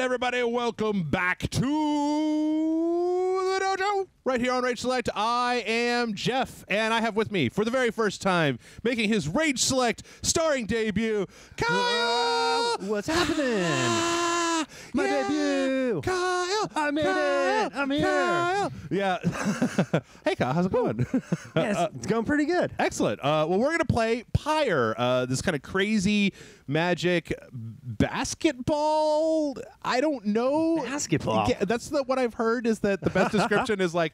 everybody? Welcome back to the dojo. Right here on Rage Select, I am Jeff, and I have with me, for the very first time, making his Rage Select starring debut, Kyle! What's happening? My debut! Kyle! I made it! I'm here! Kyle! Yeah. Hey, Kyle, how's it going? Yes, it's going pretty good. Excellent. Well, we're going to play Pyre, this kind of crazy magic basketball. I don't know. Basketball? Yeah, that's what I've heard is that the best description is like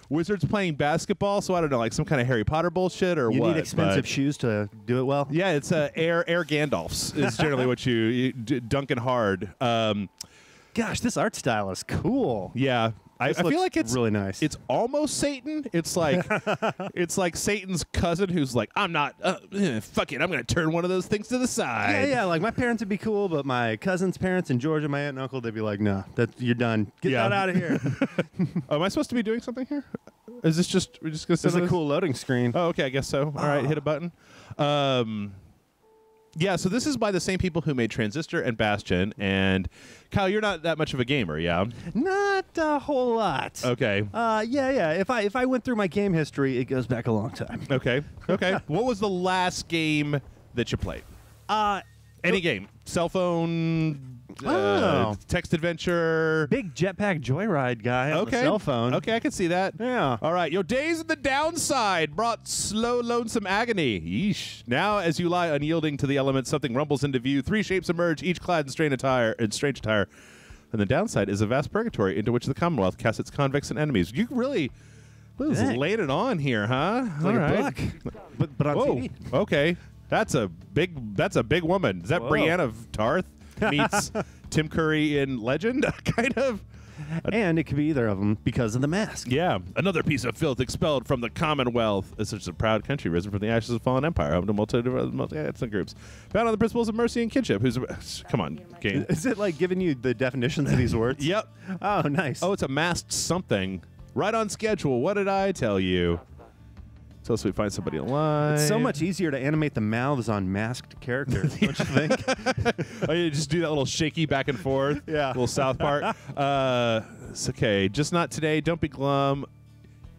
wizards playing basketball. So I don't know, like some kind of Harry Potter bullshit or You what. need expensive shoes to do it well? Yeah, it's Air Gandalfs is generally what you dunking hard. Gosh, this art style is cool. Yeah. I feel like it's really nice. It's almost Satan. It's like it's like Satan's cousin who's like, I'm not. Fuck it. I'm gonna turn one of those things to the side. Yeah. Like my parents would be cool, but my cousin's parents in Georgia, my aunt and uncle, they'd be like, "No, you're done. Get that out of here." Oh, am I supposed to be doing something here? Is this just we're just gonna? There's a cool loading screen. Oh, okay. I guess so. All right, hit a button. Yeah, so this is by the same people who made Transistor and Bastion. And Kyle, you're not that much of a gamer, yeah? Not a whole lot. Okay. Yeah. If I went through my game history, it goes back a long time. Okay. What was the last game that you played? Any game. Cell phone, text adventure. Big jetpack joyride guy on the cell phone. Okay, I can see that. Yeah. All right. Your days at the downside brought slow, lonesome agony. Yeesh. Now, as you lie unyielding to the elements, something rumbles into view. Three shapes emerge, each clad in strange attire. And the downside is a vast purgatory into which the Commonwealth casts its convicts and enemies. You really laid it on here, huh? Like All a right. book. But on Whoa. TV. Okay. That's a big woman. Is that Brienne of Tarth meets Tim Curry in Legend? Kind of. And it could be either of them because of the mask. Yeah. Another piece of filth expelled from the Commonwealth. It's such a proud country risen from the ashes of fallen empire, home to multi-ethnic groups. Bound on the principles of mercy and kinship. Come on, game. Is it like giving you the definitions of these words? Yep. Oh, nice. Oh, it's a masked something. Right on schedule. What did I tell you? So we find somebody alive. It's so much easier to animate the mouths on masked characters, don't you think? Oh, you just do that little shaky back and forth. Yeah. Little South Park. It's okay. Just not today. Don't be glum.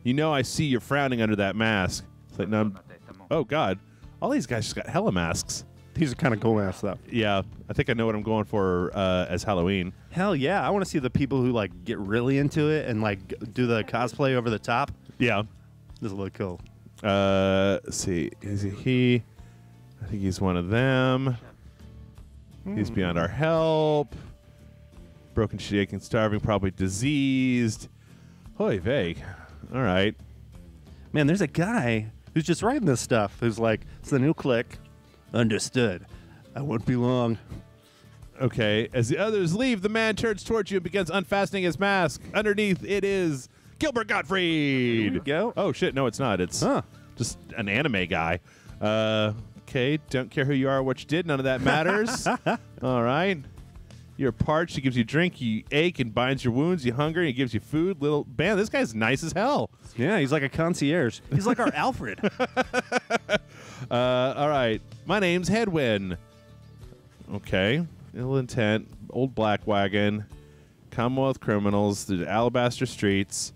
You know I see you're frowning under that mask. It's like, no, oh, God. All these guys just got hella masks. These are kind of cool masks, though. Yeah. I think I know what I'm going for as Halloween. Hell yeah. I want to see the people who, like, get really into it and, like, do the cosplay over the top. Yeah. This will look cool. Let's see. Is it he? I think he's one of them. He's beyond our help. Broken, shaken, starving, probably diseased. Hoy vey. All right. Man, there's a guy who's just writing this stuff who's like, it's the new click. Understood. I won't be long. Okay. As the others leave, the man turns towards you and begins unfastening his mask. Underneath it is Gilbert Gottfried. There we go. Oh, shit. No, it's not. It's just an anime guy. Okay. Don't care who you are or what you did. None of that matters. All right. You're parched. He gives you drink. You ache and binds your wounds. You hunger. He gives you food. Man, this guy's nice as hell. Yeah, he's like a concierge. He's like our Alfred. All right. My name's Headwind. Okay. Ill intent. Old black wagon. Commonwealth criminals. The alabaster streets.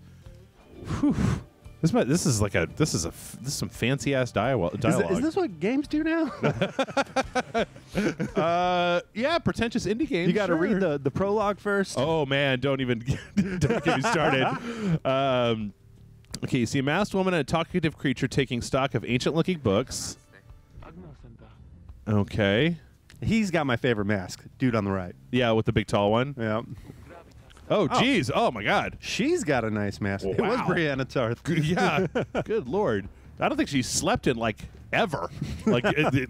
Whew. This is some fancy ass dialogue. Is this what games do now? Yeah, pretentious indie games. You got to sure. read the prologue first. Oh man, don't get me started. Okay, you see a masked woman and a talkative creature taking stock of ancient-looking books. Okay. He's got my favorite mask, dude on the right. Yeah, with the big tall one. Yeah. Oh, geez. Oh, my God. She's got a nice mask. Wow. It was Brianna Tarth. Yeah. Good Lord. I don't think she slept in, like, ever. Like, Jode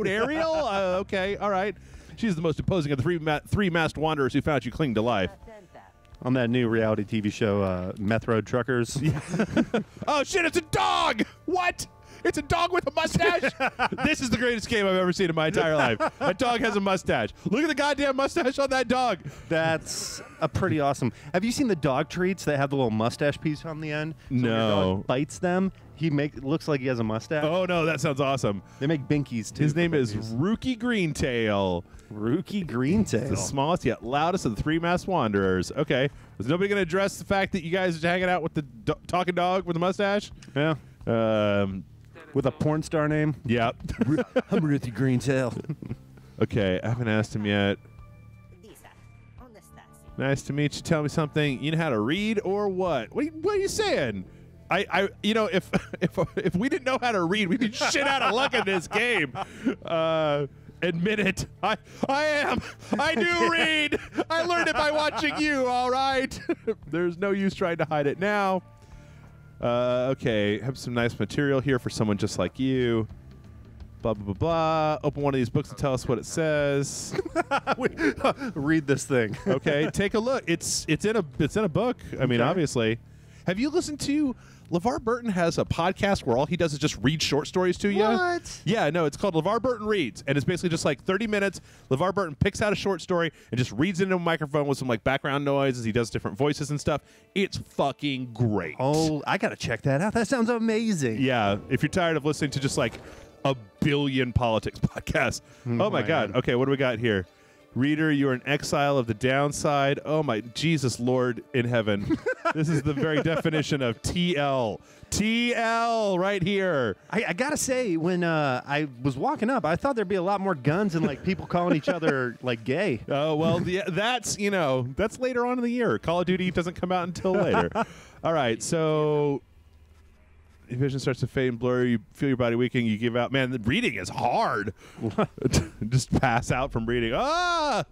Ariel? Okay, all right. She's the most imposing of the three masked wanderers who found you clinging to life. On that new reality TV show, Meth Road Truckers. Yeah. Oh, shit, it's a dog! What? It's a dog with a mustache. This is the greatest game I've ever seen in my entire life. That dog has a mustache. Look at the goddamn mustache on that dog. That's a pretty awesome. Have you seen the dog treats that have the little mustache piece on the end? So when your No. dog bites them, looks like he has a mustache. Oh no, that sounds awesome. They make binkies too. His name for is babies. Rookie Greentail. Rookie Greentail. The smallest yet loudest of the three masked wanderers. Okay. Was nobody going to address the fact that you guys are hanging out with the talking dog with a mustache? Yeah. With a porn star name. Yeah. I'm Rookie Greentail. Okay, I haven't asked him yet. Nice to meet you. Tell me something. You know how to read or what? What are you saying? You know, if we didn't know how to read, we'd be shit out of luck in this game. Admit it. I am. I do read. I learned it by watching you. All right. There's no use trying to hide it now. Okay, have some nice material here for someone just like you. Blah blah blah blah. Open one of these books and tell us what it says. Read this thing. Okay, take a look. It's in a book. I mean, Okay. obviously. Have you listened to LeVar Burton has a podcast where all he does is just read short stories to you? What? Yeah, no, it's called LeVar Burton Reads, and it's basically just like 30 minutes. LeVar Burton picks out a short story and just reads it into a microphone with some like background noises. He does different voices and stuff. It's fucking great. Oh, I gotta check that out. That sounds amazing. Yeah, if you're tired of listening to just like a billion politics podcasts. Oh my God. Okay, what do we got here? Reader, you are an exile of the downside. Oh my Jesus, Lord in heaven. This is the very definition of TL. TL right here. I gotta say, when I was walking up, I thought there'd be a lot more guns and like people calling each other like gay. Oh, well, that's later on in the year. Call of Duty doesn't come out until later. All right, so your vision starts to fade and blur. You feel your body weakening. You give out. Man, the reading is hard. Just pass out from reading. Ah!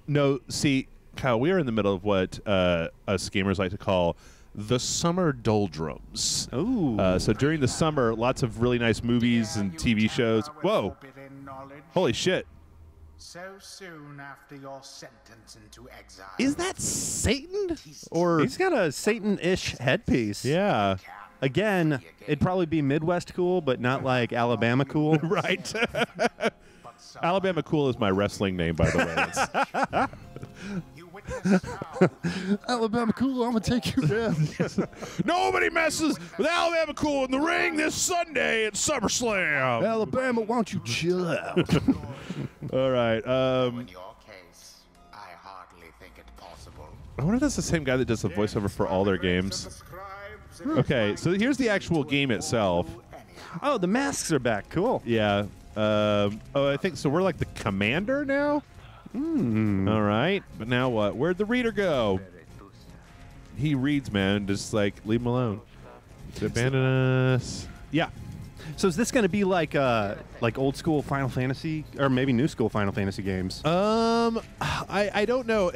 No, see, Kyle, we are in the middle of what us gamers like to call the summer doldrums. Ooh. So during the summer, lots of really nice movies and TV shows. Whoa. Holy shit. So soon after your sentence into exile. Is that Satan? Or He's got a Satan-ish headpiece. yeah. Again, it'd probably be Midwest cool, but not like Alabama cool. Right. Alabama Cool is my wrestling name, by the way. You witness how Alabama cool, I'm gonna take you down. Nobody messes with Alabama Cool in the ring this Sunday at SummerSlam. Alabama, why don't you chill out? All right. in your case, I hardly think it possible. I wonder if that's the same guy that does the voiceover for all their games. Okay, so here's the actual game itself. Oh, the masks are back. Cool. Yeah. Oh, I think so. We're like the commander now. All right, but now what? Where'd the reader go? He reads, man. Just like leave him alone. Abandon us. Yeah. So is this going to be like old school Final Fantasy or maybe new school Final Fantasy games? I don't know.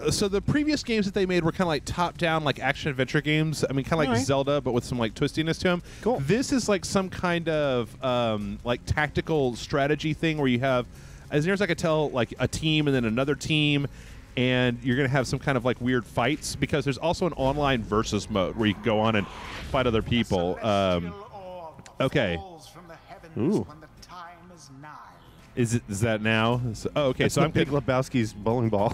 So the previous games that they made were kind of like top-down, like action-adventure games. I mean, kind of like All right. Zelda, but with some like twistiness to them. Cool. This is like some kind of like tactical strategy thing where you have, as near as I could tell, like a team and then another team, and you're going to have some kind of like weird fights because there's also an online versus mode where you can go on and fight other people. Okay. Ooh. When the time is nigh. Is that now? Oh, okay. That's So the I'm Big Lebowski's bowling ball.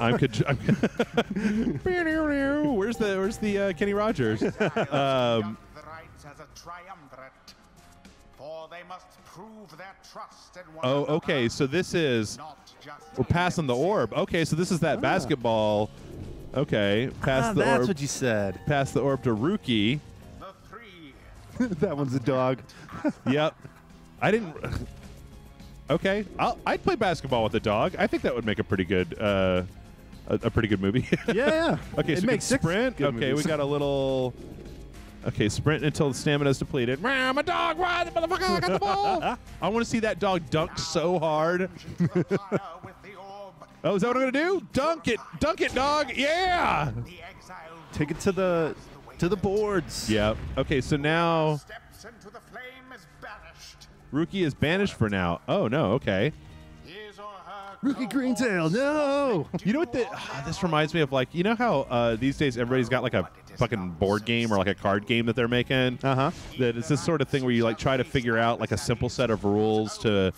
Where's the Kenny Rogers? The rights as a triumvirate, for they must prove their trust in one Oh, another, okay. So this is not just we're passing the orb. Okay, so this is that basketball. Okay, pass the that's orb. what you said. Pass the orb to Rookie. the three. That one's a dog. Yep. I didn't. Okay, I'd play basketball with a dog. I think that would make a pretty good a pretty good movie. Yeah. Okay, It so we makes can 6 sprint. good Okay, movies. we got a little. Okay, sprint until the stamina's depleted. Rah, my dog, ride the motherfucker! I got the ball. I want to see that dog dunk so hard. To the pyre with the orb. Oh, is that what I'm gonna do? Dunk it, dog! Yeah. The exiled Take it to the boards. Yep. Okay, so now steps into the flame is banished. Rookie is banished for now. Oh no. Okay. His or her Rookie Greentail, no! You know what? This reminds me of, like, you know how these days everybody's got like a fucking board game or like a card game that they're making. Uh-huh. That it's this sort of thing where you like try to figure out like a simple set of rules to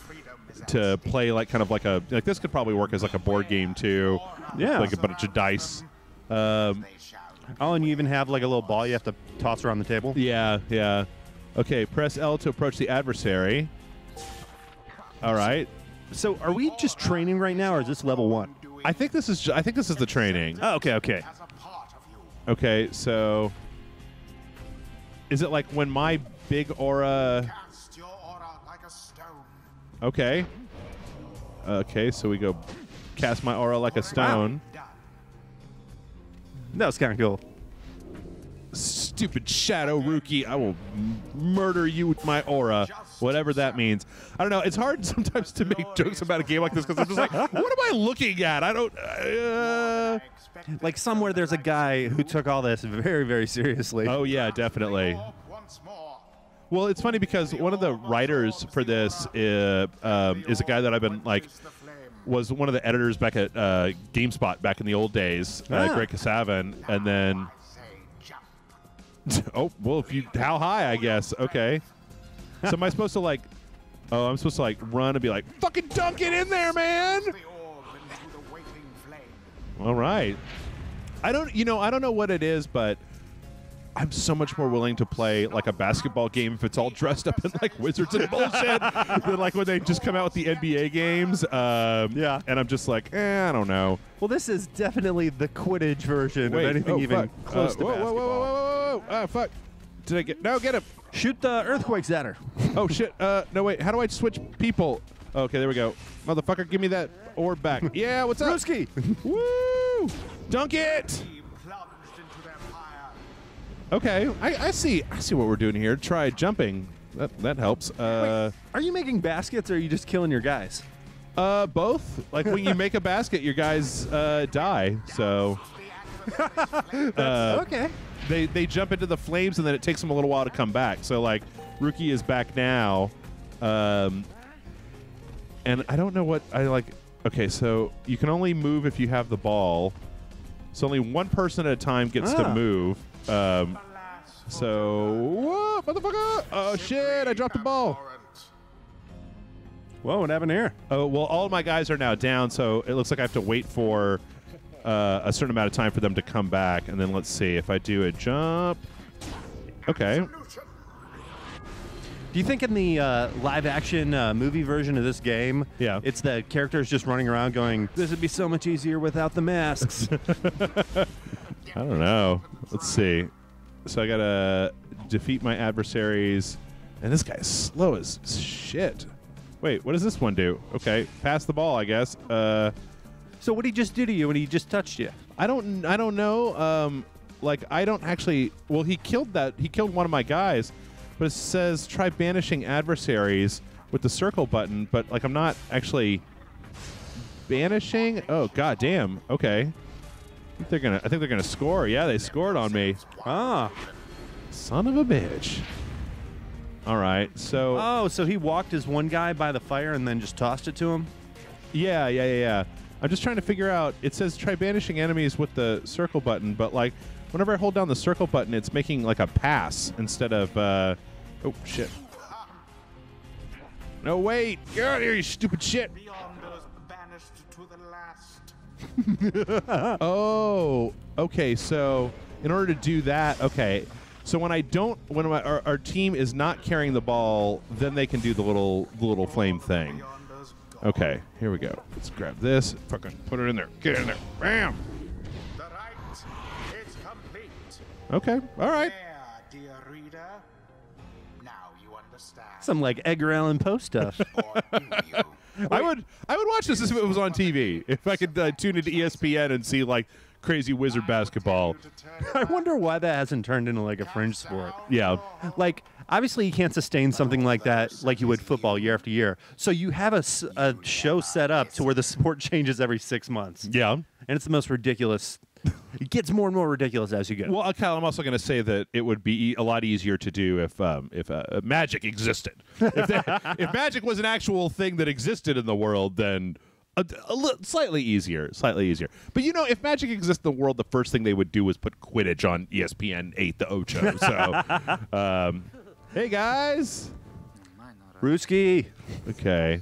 play like kind of like this could probably work as like a board game too. Yeah. Like a bunch of dice. Oh, and you even have like a little ball you have to toss around the table. Yeah, yeah. Okay, press L to approach the adversary. All right. So, are we just training right now, or is this level 1? I think this is the training. Oh, okay. Okay, so is it like when my big aura? Cast your aura like a stone. Okay. Okay, so we go cast my aura like a stone. That was kind of cool. Stupid shadow rookie, I will murder you with my aura, whatever that means. I don't know. It's hard sometimes to make jokes about a game like this because I'm just like, what am I looking at? I don't. Like somewhere there's a guy who took all this very, very seriously. Oh yeah, definitely. Once more. Well, it's funny because one of the writers for this is a guy that I've been like was one of the editors back at GameSpot back in the old days, Greg Kasavin, and then. Oh, well, how high, I guess. Okay. So am I supposed to like, I'm supposed to like run and be like, fucking dunk it in there, man. All right. I don't know what it is, but I'm so much more willing to play like a basketball game if it's all dressed up in like wizards and bullshit than like when they just come out with the NBA games. Yeah. And I'm just like, I don't know. Well, this is definitely the Quidditch version of anything even close to basketball. Whoa. Ah, fuck. Did I get... No, get him. Shoot the earthquakes at her. Oh, shit. No, wait. How do I switch people? Okay, there we go. Motherfucker, give me that orb back. Yeah, what's up? Ruski. Woo! Dunk it! Okay, I see what we're doing here. Try jumping. That helps. Wait, are you making baskets or are you just killing your guys? Both. Like when you make a basket, your guys die. So Okay. They jump into the flames and then it takes them a little while to come back. So like Rookie is back now. And I don't know what I like. Okay, so you can only move if you have the ball. So only one person at a time gets to move. So, whoa, motherfucker! Oh shit! I dropped the ball. Whoa, what happened here? Oh well, all of my guys are now down, so it looks like I have to wait for a certain amount of time for them to come back. And then let's see if I do a jump. Okay. Do you think in the live-action movie version of this game, it's the characters just running around going, "This would be so much easier without the masks"? I don't know. Let's see. So I gotta defeat my adversaries, and this guy's slow as shit. Wait, what does this one do? Okay, pass the ball, I guess. So what did he just do to you when he just touched you? I don't know. Like I don't actually. Well, he killed one of my guys, but it says try banishing adversaries with the circle button. But like I'm not actually banishing. Oh god damn. Okay. I think they're gonna score. Yeah, they scored on me. Ah, son of a bitch. All right, so. Oh, so he walked his one guy by the fire and then just tossed it to him? Yeah. I'm just trying to figure out. It says try banishing enemies with the circle button, but like whenever I hold down the circle button, it's making like a pass instead of. Oh shit. No wait! Get out of here, you stupid shit! Oh, okay. So in order to do that, okay. So when our team is not carrying the ball, then they can do the little flame thing. Okay, here we go. Let's grab this. Fucking put it in there. Get in there. Bam. The rite is complete. Okay. All right. There, dear reader. Now you understand. Some like Edgar Allan Poe stuff. Or do you? I would watch this if it was on TV. If I could tune into ESPN and see like crazy wizard basketball. I wonder why that hasn't turned into like a fringe sport. Yeah. Like obviously you can't sustain something like that like you would football year after year. So you have a show set up to where the sport changes every 6 months. Yeah. And it's the most ridiculous. It gets more and more ridiculous as you go. Well, Kyle, I'm also going to say that it would be a lot easier to do if magic existed. If magic was an actual thing that existed in the world, then Slightly easier. But if Magic existed in the world, the first thing they would do was put Quidditch on ESPN 8 the Ocho. So, hey guys. Ruski. Okay.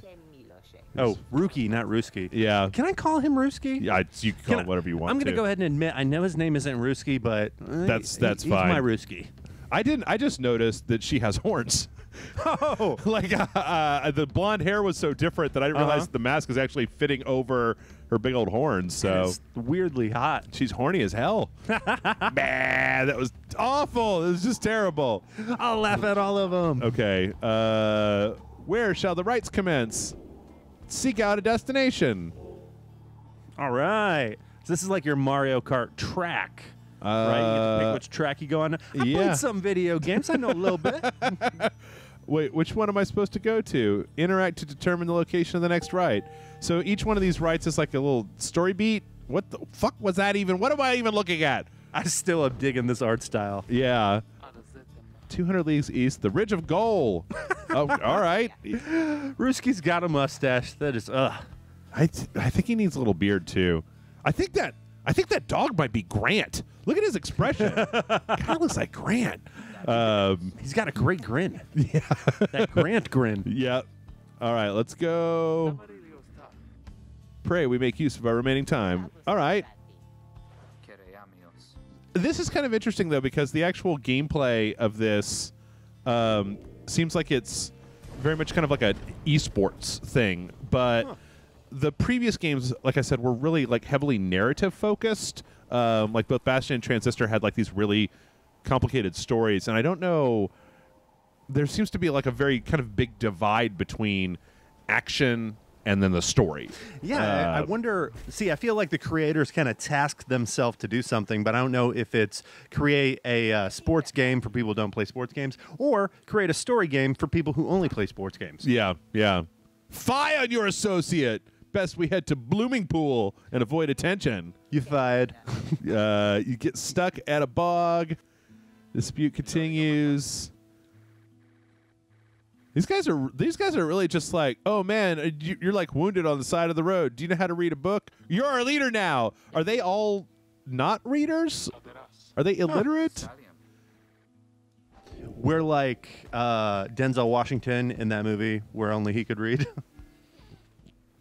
Oh, Rookie, not Ruski. Yeah. Can I call him Ruski? Yeah, you can call him whatever you want. I'm going to go ahead and admit I know his name isn't Ruski, but that's he's fine. my Ruski. I just noticed that she has horns. Oh, Like the blonde hair was so different that I didn't realize the mask is actually fitting over her big old horns. So it's weirdly hot. she's horny as hell. Bah, that was awful. It was just terrible. I'll laugh at all of them. Okay. Where shall the rites commence? Seek out a destination. All right. So this is like your Mario Kart track. Right? You get to pick which track you go on. I played some video games. I know a little bit. Wait, which one am I supposed to go to? Interact to determine the location of the next rite. So each one of these rites is like a little story beat. What the fuck was that even? What am I even looking at? I still am digging this art style. Yeah. 200 leagues east, the Ridge of Goal. Oh, all right. Ruski's got a mustache. That is, I think he needs a little beard too. I think that dog might be Grant. Look at his expression. Kind of looks like Grant. He's got a great grin. Yeah. That Grant grin. Yep. All right, let's go. Pray we make use of our remaining time. All right. This is kind of interesting, though, because the actual gameplay of this seems like it's very much kind of like an esports thing. But the previous games, like I said, were really like heavily narrative focused. Like both Bastion and Transistor had like these really complicated stories. And I don't know, there seems to be like a very kind of big divide between action and then the story. Yeah, I wonder. See, I feel like the creators kind of tasked themselves to do something, but I don't know if it's create a sports game for people who don't play sports games or create a story game for people who only play sports games. Yeah, yeah. Fie on your associate. Best we head to Bloomingpool and avoid attention. You fired. You get stuck at a bog. Dispute continues. These guys are really just like, oh man, you're like wounded on the side of the road. Do you know how to read a book? You're our leader now. Are they all not readers? Are they illiterate? We're like Denzel Washington in that movie where only he could read.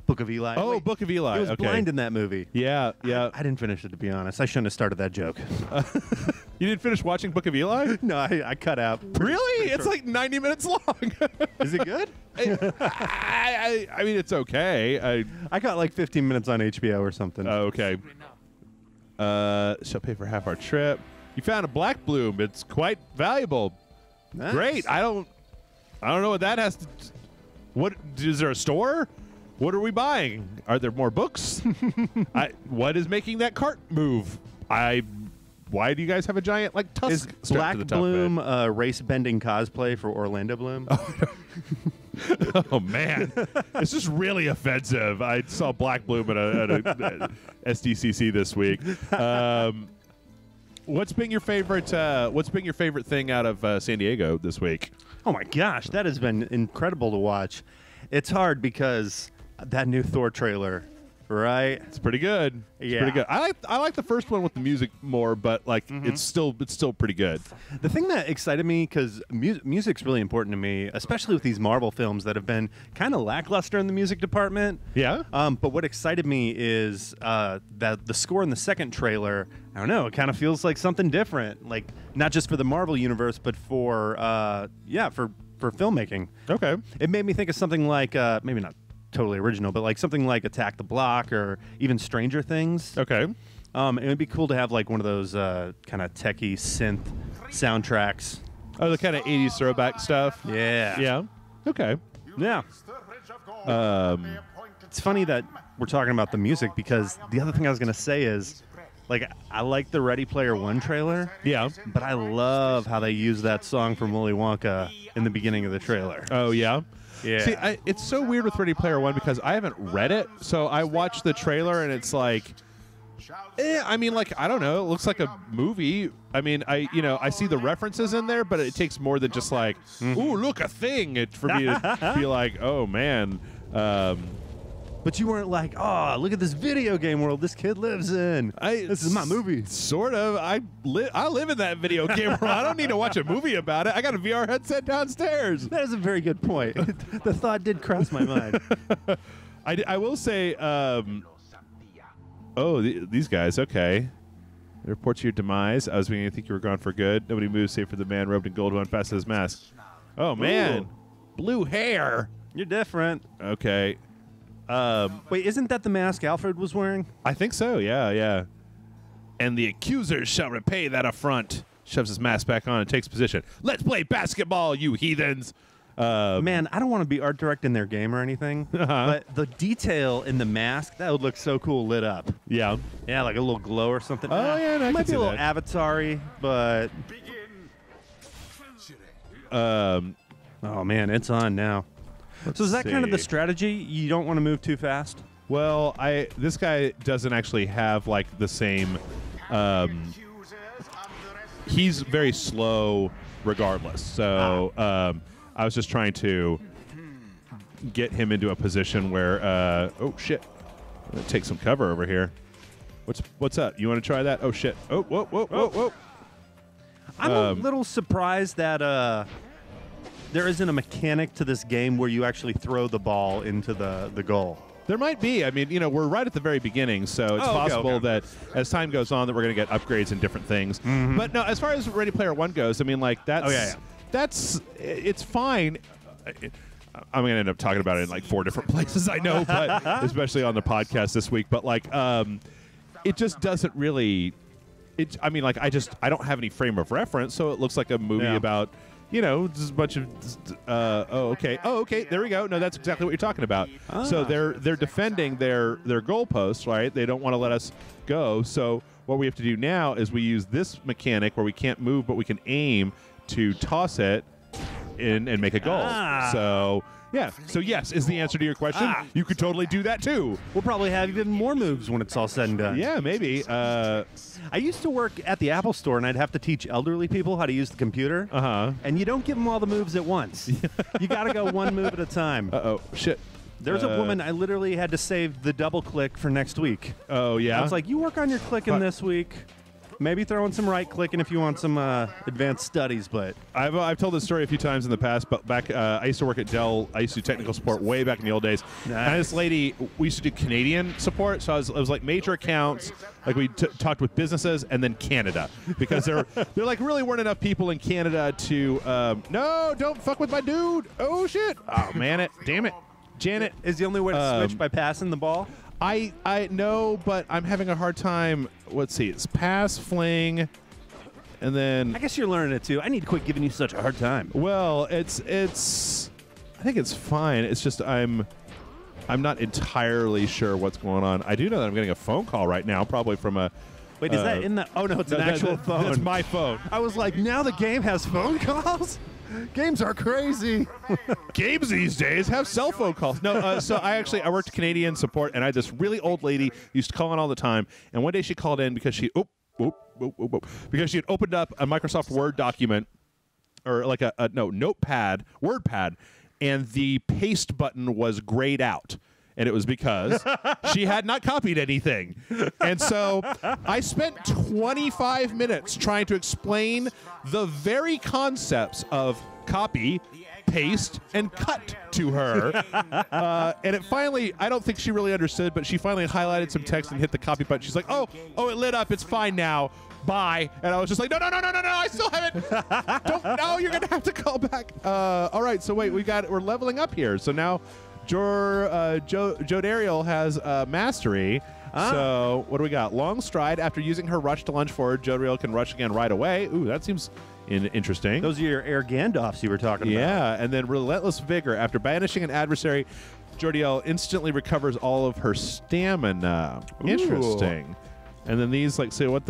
Book of Eli. Oh, Wait, Book of Eli. he was Okay. blind in that movie. Yeah, yeah. I didn't finish it, to be honest. I shouldn't have started that joke. You didn't finish watching Book of Eli? No, I cut out. Really? It's like 90 minutes long. Is it good? I mean, it's okay. I got like 15 minutes on HBO or something. Okay. Shall pay for half our trip. You found a black bloom. It's quite valuable. Nice. Great. I don't know what that has to. What is there a store? What are we buying? Are there more books? What is making that cart move? Why do you guys have a giant like tusk? Is strapped Black to the top of Bloom it? race-bending cosplay for Orlando Bloom? Oh man, this is really offensive. I saw Black Bloom at a SDCC this week. What's been your favorite thing out of San Diego this week? Oh my gosh, that has been incredible to watch. It's hard because that new Thor trailer, right? It's pretty good. It's pretty good. I like the first one with the music more, but like it's still pretty good. The thing that excited me, because music's really important to me, especially with these Marvel films that have been kind of lackluster in the music department. Yeah. But what excited me is that the score in the second trailer, I don't know, it kind of feels like something different. Like not just for the Marvel universe, but for filmmaking. Okay. It made me think of something like maybe not totally original, but like something like Attack the Block or even Stranger Things. Okay. It would be cool to have like one of those kind of techie synth soundtracks. Oh, the kind of 80s throwback stuff. Yeah. Yeah. Okay. Yeah. It's funny that we're talking about the music because the other thing I was going to say is, like, I like the Ready Player One trailer. Yeah. But I love how they use that song from Willy Wonka in the beginning of the trailer. Oh, yeah? Yeah. See, it's so weird with Ready Player One because I haven't read it, so I watched the trailer and it's like, I mean, like, I don't know. It looks like a movie. I mean, I see the references in there, but it takes more than just like, ooh, look, a thing, for me to be like, oh, man. But you weren't like, oh, look at this video game world this kid lives in. This is my movie. Sort of. I live in that video game world. I don't need to watch a movie about it. I got a VR headset downstairs. That is a very good point. The thought did cross my mind. I will say, these guys, okay. They report to your demise. I was beginning to think you were gone for good. Nobody moves save for the man robed in gold who unfastens his mask. Oh, man. Ooh. Blue hair. You're different. Okay. Wait, isn't that the mask Alfred was wearing? I think so, yeah. And the accusers shall repay that affront. Shoves his mask back on and takes position. Let's play basketball, you heathens. Man, I don't want to be art directing their game or anything, but the detail in the mask, that would look so cool lit up. Yeah. Yeah, like a little glow or something. Oh, yeah, no, I it might can be see a little that. Avatar-y, but... oh, man, it's on now. So is that kind of the see. strategy? You don't want to move too fast? Well, this guy doesn't actually have, like, the same... he's very slow regardless. So I was just trying to get him into a position where... oh, shit. I'm going to take some cover over here. What's up? You want to try that? Oh, shit. Oh, whoa. I'm a little surprised that there isn't a mechanic to this game where you actually throw the ball into the goal. There might be. I mean, we're right at the very beginning, so it's possible that as time goes on that we're going to get upgrades and different things. Mm-hmm. But no, as far as Ready Player One goes, I mean, like, that's it's fine. I'm going to end up talking about it in like 4 different places, I know, but especially on the podcast this week. But like, it just doesn't really. I mean, like, I don't have any frame of reference, so it looks like a movie about. Just a bunch of. Okay. There we go. No, that's exactly what you're talking about. So they're defending their goalposts, right? They don't want to let us go. So what we have to do now is we use this mechanic where we can't move, but we can aim to toss it in and make a goal. So yeah. So yes is the answer to your question. You could totally do that too. We'll probably have even more moves when it's all said and done. Yeah, maybe. I used to work at the Apple Store, and I'd have to teach elderly people how to use the computer. And you don't give them all the moves at once. You got to go one move at a time. Uh-oh. Shit. There's a woman I literally had to save the double click for next week. Oh, yeah? I was like, you work on your clicking this week. Maybe throw in some right clicking if you want some advanced studies, but... I've told this story a few times in the past, but back I used to work at Dell. I used to do technical support way back in the old days. Nice. And this lady, we used to do Canadian support, so it was like major accounts. Like we talked with businesses and then Canada, because there like really weren't enough people in Canada to... no, don't fuck with my dude. Oh, shit. Oh, man it. Damn it. Janet. Is the only way to switch by passing the ball? I know, but I'm having a hard time. Let's see. It's pass, fling, and then... I guess you're learning it, too. I need to quit giving you such a hard time. Well, it's... I think it's fine. It's just I'm not entirely sure what's going on. I do know that I'm getting a phone call right now, probably from a... Wait, is that in the... Oh, no, it's an actual phone. That's my phone. I was like, now the game has phone calls? Games are crazy. Games these days have cell phone calls. No, so I worked Canadian support, and I had this really old lady who used to call in all the time. And one day she called in because she had opened up a Microsoft Word document, or like Notepad, WordPad, and the paste button was grayed out. And it was because she had not copied anything. And so I spent 25 minutes trying to explain the very concepts of copy, paste, and cut to her. And it finally, I don't think she really understood, but she finally highlighted some text and hit the copy button. She's like, oh, it lit up. It's fine now. Bye. And I was just like, no, I still haven't. No, you're going to have to call back. All right, so wait, we're leveling up here. So now... Joe Dariel has mastery. So what do we got? Long stride. After using her rush to lunge forward, Joe Dariel can rush again right away. Ooh, that seems interesting. Those are your air Gandalfs you were talking about. Yeah, and then relentless vigor. After banishing an adversary, Joe Dariel instantly recovers all of her stamina. Ooh. Interesting. And then these, like, say, what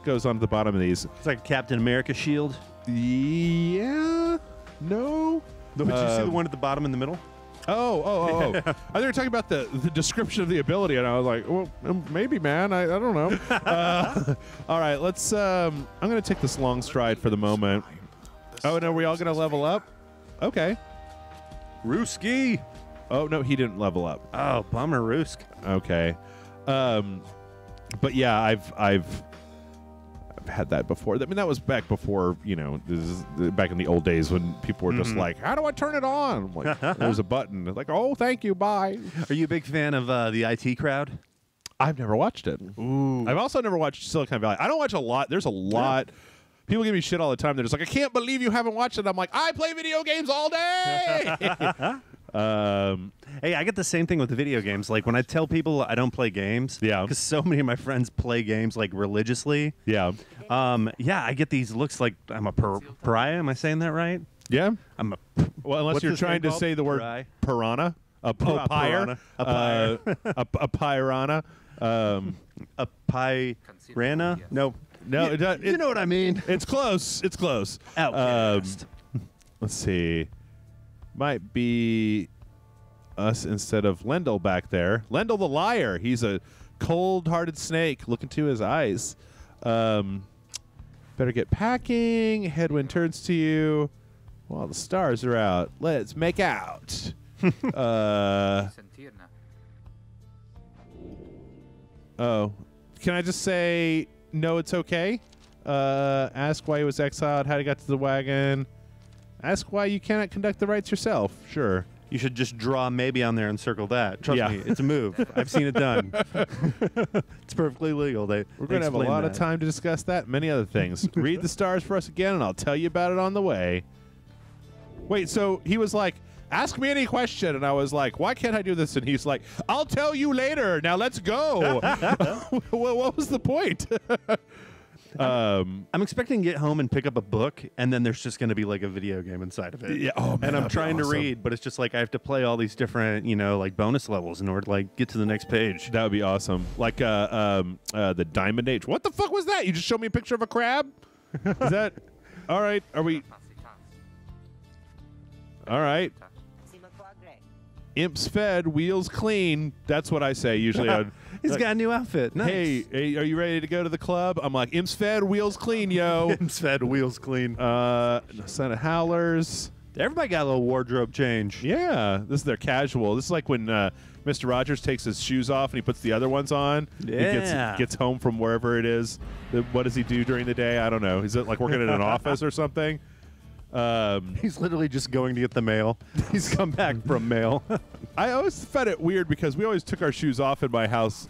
goes on at the bottom of these? It's like a Captain America shield. Yeah. No. Did you see the one at the bottom in the middle? Oh. I thought you were talking about the description of the ability, and I was like, well, maybe, man. I don't know. All right, let's... I'm going to take this long stride for the moment. Oh, and are we all going to level up? Okay. Rooski. Oh, no, he didn't level up. Oh, bummer, Roosk. Okay. But yeah, I've had that before. I mean, that was back before, you know, back in the old days when people were just like, how do I turn it on? I'm like, there's a button. Like, oh, thank you, bye. Are you a big fan of the IT Crowd? I've never watched it. Ooh. I've also never watched Silicon Valley. I don't watch a lot. There's a lot. People give me shit all the time. They're just like, I can't believe you haven't watched it. I'm like, I play video games all day. Hey, I get the same thing with the video games. Like when I tell people I don't play games, because so many of my friends play games like religiously. Yeah. I get these looks like I'm a pariah. Am I saying that right? Yeah. I'm a. Well, unless What's you're this trying game to say the word called? piranha. A pyre. piranha. A pyre. A pyrana. A pyrana? No. No, You know what I mean. It's close. It's close. Outcast. Let's see. Might be us instead of Lendl back there. Lendl the liar. He's a cold-hearted snake. Look into his eyes. Better get packing. Headwind turns to you. While the stars are out. Let's make out. Oh. Can I just say, no, it's okay? Ask why he was exiled, how he got to the wagon. Ask why you cannot conduct the rites yourself. Sure. You should just draw maybe on there and circle that. Trust Yeah. me, it's a move. I've seen it done. It's perfectly legal. We're We're going to have a lot of time to discuss that and many other things. Read the stars for us again, and I'll tell you about it on the way. Wait, so he was like, ask me any question. And I was like, why can't I do this? And he's like, I'll tell you later. Now let's go. Well, what was the point? I'm expecting to get home and pick up a book, and then there's just going to be like a video game inside of it. Yeah. Oh, man, and I'm that'd be trying to awesome. read, but it's just like I have to play all these different, like bonus levels in order to like get to the next page. That would be awesome. Like the Diamond Age. What the fuck was that? You just showed me a picture of a crab? Is that all right? Are we all right? Imps fed, wheels clean. That's what I say usually. He's got a new outfit. Nice. Hey, are you ready to go to the club? I'm like, imps fed, wheels clean, yo. Imps fed, wheels clean. Son of Howlers. Everybody got a little wardrobe change. Yeah, this is their casual. This is like when Mr. Rogers takes his shoes off and he puts the other ones on. Yeah. He gets home from wherever it is. What does he do during the day? I don't know. Is it like working in an office or something? He's literally just going to get the mail. He's come back from mail. I always found it weird because we always took our shoes off in my house.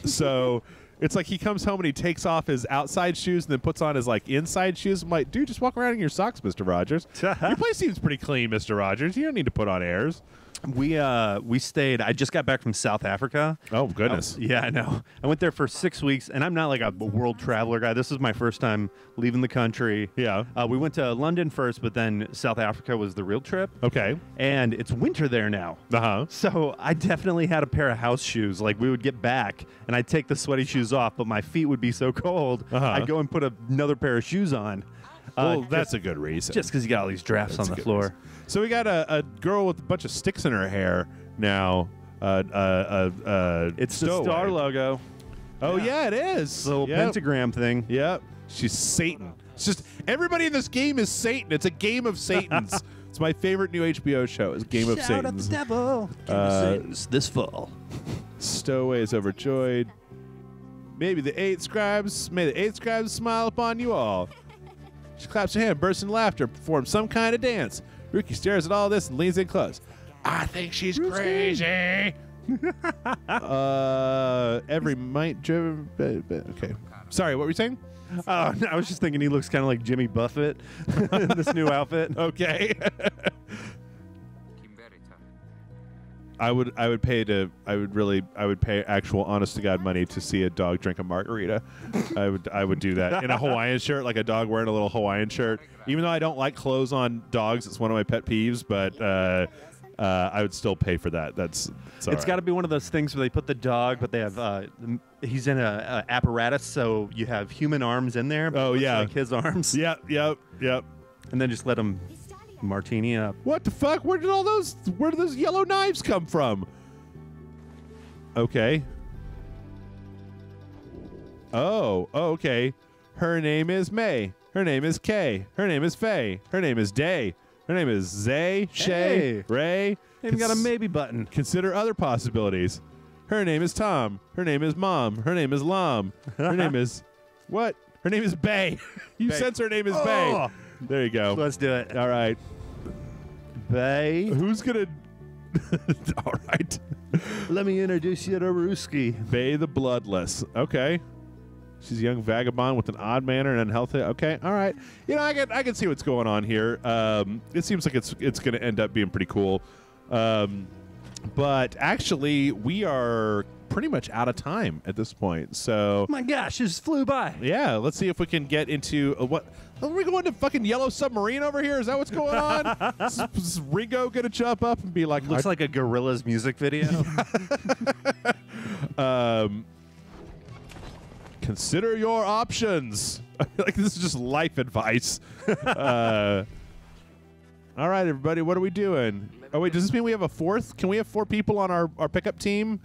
So it's like he comes home and he takes off his outside shoes and then puts on his like inside shoes. I'm like, dude, just walk around in your socks, Mr. Rogers. Your place seems pretty clean, Mr. Rogers. You don't need to put on airs. We stayed. I just got back from South Africa. Oh goodness. Yeah, I know. I went there for 6 weeks, and I'm not like a world traveler guy. This is my first time leaving the country. Yeah. We went to London first, but then South Africa was the real trip. Okay. And it's winter there now. Uh-huh. So I definitely had a pair of house shoes. Like we would get back, and I'd take the sweaty shoes off, but my feet would be so cold, I'd go and put another pair of shoes on. Well, that's a good reason. Just because you got all these drafts on the floor. Reason. So we got a girl with a bunch of sticks in her hair now. It's the star logo. Oh, yeah, it is. The little pentagram thing. Yep. She's Satan. It's just everybody in this game is Satan. It's a game of Satans. It's my favorite new HBO show. Is Game of Shout Satans. at the devil. Game of Satans this fall. Stowaway is overjoyed. Maybe the eight scribes. May the eight scribes smile upon you all. She claps her hand, bursts in laughter, performs some kind of dance. Ruki stares at all this and leans in close. I think she's crazy. Every might driven. Okay. Sorry, what were you saying? I was just thinking he looks kind of like Jimmy Buffett in this new outfit. Okay. I would pay actual honest to God money to see a dog drink a margarita. I would do that in a Hawaiian shirt, like a dog wearing a little Hawaiian shirt. Even though I don't like clothes on dogs, it's one of my pet peeves, but I would still pay for that. It's got to be one of those things where they put the dog, but they have he's in a apparatus, so you have human arms in there. Oh yeah, like his arms. Yep. And then just let him martini up. What the fuck? Where did those yellow knives come from? Okay. Oh, okay. Her name is May. Her name is Kay. Her name is Faye. Her name is Day. Her name is Zay, Shay, Hey. Ray. Even got a maybe button. Consider other possibilities. Her name is Tom. Her name is Mom. Her name is Lom. Her name is what? Her name is Bay. You Bay. sense her name is Oh. Bay. There you go. Let's do it. All right. Bay. Who's gonna? All right. Let me introduce you to Ruski. Bay the Bloodless. Okay. She's a young vagabond with an odd manner and unhealthy. Okay. All right. You know, I can see what's going on here. It seems like it's going to end up being pretty cool. But actually, we are pretty much out of time at this point. So, Oh my gosh, this flew by. yeah, let's see if we can get into what. Are we going to fucking Yellow Submarine over here? Is that what's going on? is Ringo going to jump up and be like, Looks like a Gorillaz music video. consider your options. I feel like this is just life advice. All right, everybody, what are we doing? Oh, wait, does this mean we have a fourth? Can we have 4 people on our pickup team?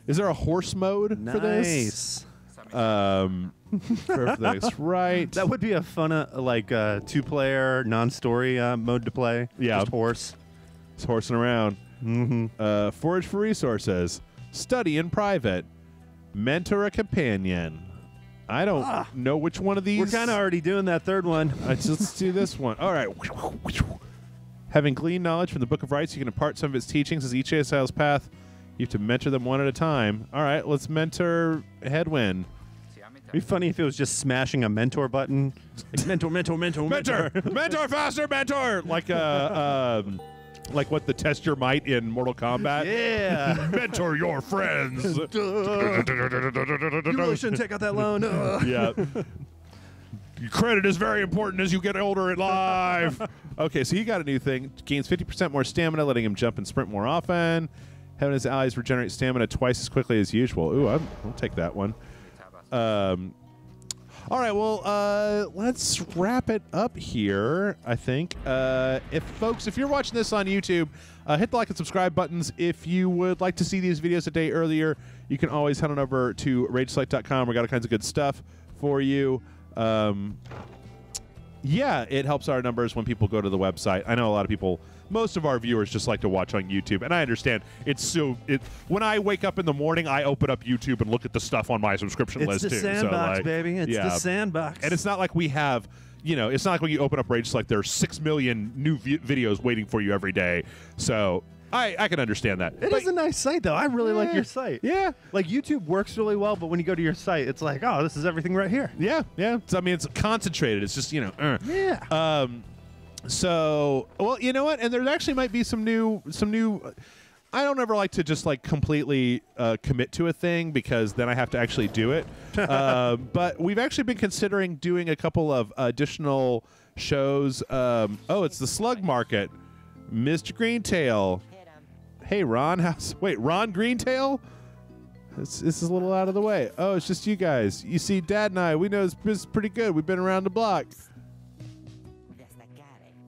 Is there a horse mode for this? Perfect. Right. That would be a fun, like, 2-player, non-story mode to play. Yeah. Just horse. It's horsing around. Mm-hmm. Forage for resources. Study in private. Mentor a companion. I don't know which one of these. We're kind of already doing that third one. Let's do this one. All right. Having gleaned knowledge from the Book of Rites, you can impart some of its teachings as each exile's path. You have to mentor them one at a time. All right, let's mentor Headwind. It'd be funny if it was just smashing a mentor button. Like, mentor. Mentor faster, mentor! Like what the test your might in Mortal Kombat? Yeah. Mentor your friends. You really shouldn't take out that loan. Yeah. Credit is very important as you get older in life. Okay, so he got a new thing. Gains 50% more stamina, letting him jump and sprint more often. Having his allies regenerate stamina twice as quickly as usual. Ooh, I'll take that one. All right, well, let's wrap it up here, I think. If you're watching this on YouTube, hit the like and subscribe buttons. If you would like to see these videos a day earlier, you can always head on over to rageselect.com. We got all kinds of good stuff for you. Yeah, it helps our numbers when people go to the website. I know a lot of people, most of our viewers just like to watch on YouTube, and I understand. When I wake up in the morning, I open up YouTube and look at the stuff on my subscription list It's too. the sandbox, so, baby. It's the sandbox. And it's not like we have, it's not like when you open up Rage, like there's 6 million new videos waiting for you every day. So I can understand that. It is a nice site, though. I really like your site. Yeah. Like, YouTube works really well, but when you go to your site, it's like, oh, this is everything right here. Yeah. So, I mean, it's concentrated. It's just, Yeah. So, well, you know what? And there actually might be some new. I don't ever like to just like completely commit to a thing because then I have to actually do it. But we've actually been considering doing a couple of additional shows. It's the Slug Market, Mr. Greentail. Hey, Ron. Ron Greentail? This is a little out of the way. Oh, it's just you guys. You see, Dad and I, we know this business pretty good. We've been around the block.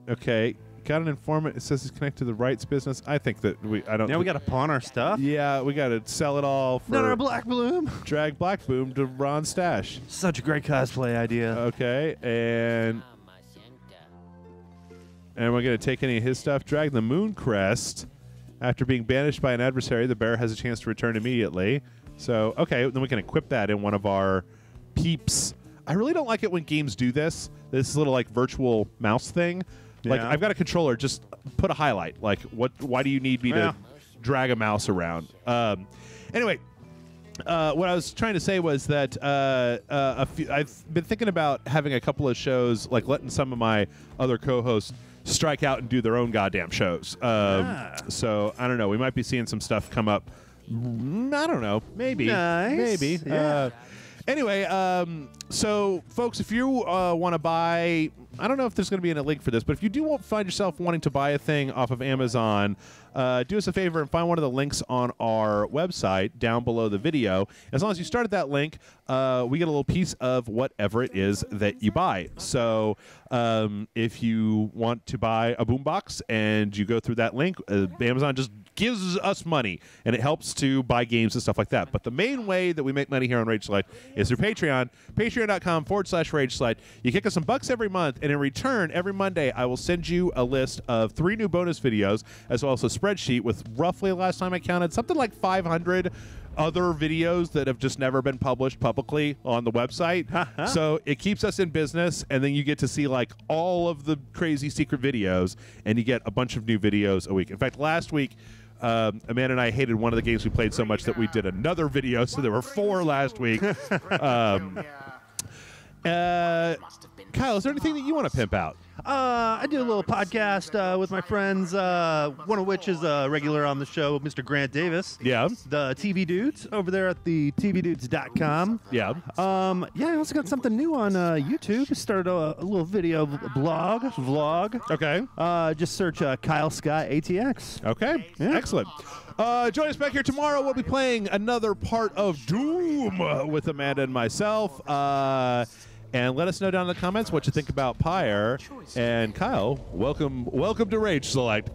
Okay. Got an informant. It says he's connected to the rights business. I think that Now we got to pawn our stuff? Yeah, we got to sell it all for No, Black Bloom. drag Black Boom to Ron's stash. Such a great cosplay idea. Okay, and we're going to take any of his stuff. Drag the Moon Crest. After being banished by an adversary, the bearer has a chance to return immediately. So, okay, then we can equip that in one of our peeps. I really don't like it when games do this. This little, like, virtual mouse thing. Like, Yeah. I've got a controller. Just put a highlight. Like, why do you need me to drag a mouse around? Anyway, what I was trying to say was that I've been thinking about having a couple of shows, like letting some of my other co-hosts strike out and do their own goddamn shows. So, I don't know. We might be seeing some stuff come up. I don't know. Maybe. Nice. Maybe. Yeah. Anyway, so folks, if you want to buy, I don't know if there's going to be a link for this, but if you do find yourself wanting to buy a thing off of Amazon, do us a favor and find one of the links on our website down below the video. As long as you start at that link, we get a little piece of whatever it is that you buy. So if you want to buy a boombox and you go through that link, Amazon just gives us money, and it helps to buy games and stuff like that. But the main way that we make money here on Rage Select is through Patreon. Patreon.com/RageSlide. You kick us some bucks every month, and in return, every Monday, I will send you a list of 3 new bonus videos, as well as a spreadsheet with roughly, last time I counted, something like 500 other videos that have just never been published publicly on the website. So it keeps us in business, and then you get to see like all of the crazy secret videos, and you get a bunch of new videos a week. In fact, last week, Amanda and I hated one of the games we played so much that we did another video, so there were 4 last week. Kyle, is there anything that you want to pimp out? I do a little podcast with my friends, one of which is a regular on the show, Mr. Grant Davis. Yeah. The TV Dudes over there at the tvdudes.com. Yeah. Yeah, I also got something new on YouTube. Started a little video vlog. Okay. Just search Kyle Scott ATX. Okay. Yeah. Excellent. Join us back here tomorrow. We'll be playing another part of Doom with Amanda and myself. And let us know down in the comments what you think about Pyre. And Kyle, welcome to Rage Select.